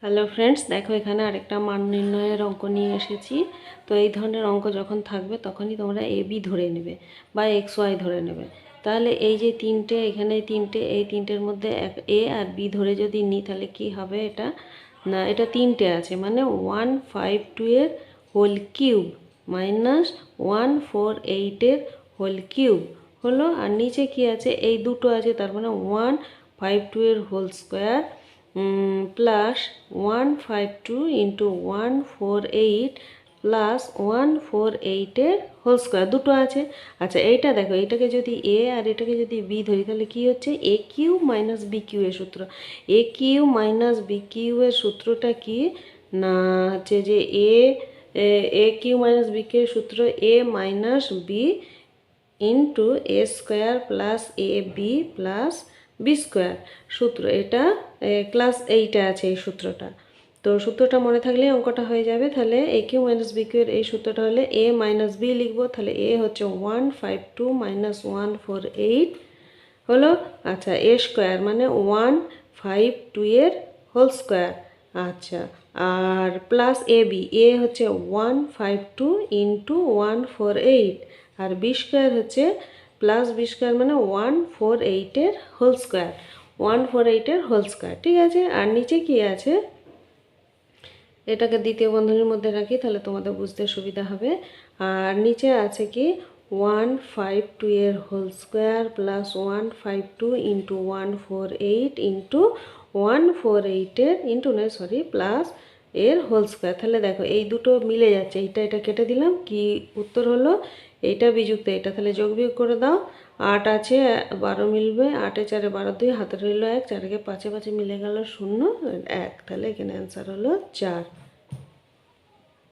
Hello friends, দেখো এখানে আরেকটা মান নির্ণয়ের অঙ্ক নিয়ে এসেছি। তো এই ধরনের অঙ্ক যখন থাকবে তখনই তোমরা এ বি ধরে নেবে বা এক্স ওয়াই ধরে নেবে। তাহলে এই যে তিনটে, এখানে তিনটে, এই তিনটের মধ্যে এ আর বি ধরে যদি নিই তাহলে কি হবে? এটা না, এটা তিনটে আছে মানে 152 এর হোল কিউব মাইনাস 148 এর হোল কিউব হলো। আর নিচে কি আছে? এই দুটো আছে, তার মানে 152 এর whole square plus 152 into 148 plus 148-এর হোল স্কোয়ার দুটো আছে। আচ্ছা, এইটা দেখো, এইটাকে যদি এ আর এটাকে যদি বি ধরি তাহলে কি হচ্ছে? এ কিউ মাইনাস বি কিউ এর সূত্র। এ কিউ মাইনাস বি কিউ এর সূত্রটা কি না হচ্ছে যে এ কিউ মাইনাস বি কিউ এর সূত্র এ minus B into A square plus A B plus B square সূত্র। এটা ক্লাস 8-এ আছে এই সূত্রটা। তো সূত্রটা মনে থাকলেই অঙ্কটা হয়ে যাবে। তাহলে এ কিউ মাইনাস বি কিউ এর এই সূত্রটা হলে এ মাইনাস বি লিখবো। তাহলে এ হচ্ছে 152 মাইনাস 148 হলো। আচ্ছা, এ স্কোয়ার মানে 152 এর হোল স্কোয়ার। আচ্ছা, আর প্লাস এ বি, এ হচ্ছে 152 ইন্টু 148 আর বি স্কোয়ার হচ্ছে প্লাস বি স্কোয়ার মানে 148-এর হোল স্কোয়ার। 148-এর হোল স্কোয়ার, ঠিক আছে। আর নিচে কি আছে? এটাকে দ্বিতীয় বন্ধনীর মধ্যে রাখি, তাহলে তোমাদের বুঝতে সুবিধা হবে। আর নিচে আছে কি 152 এর whole square plus 152 into 148 into 148-এর ইন্টু নয় সরি প্লাস এর হোল স্কোয়ার। তাহলে দেখো এই দুটো মিলে যাচ্ছে, এটা কেটে দিলাম, কি উত্তর হলো? এইটা বিযুক্ত এটা, তাহলে যোগ বিয়োগ করে দাও। 8 আছে 12 মিলবে, 8 4 12 2, হাতে রইল 1, 4 কে 5 5 মিলে গেল 0 1, তাহলে এখানে অ্যান্সার হলো 4।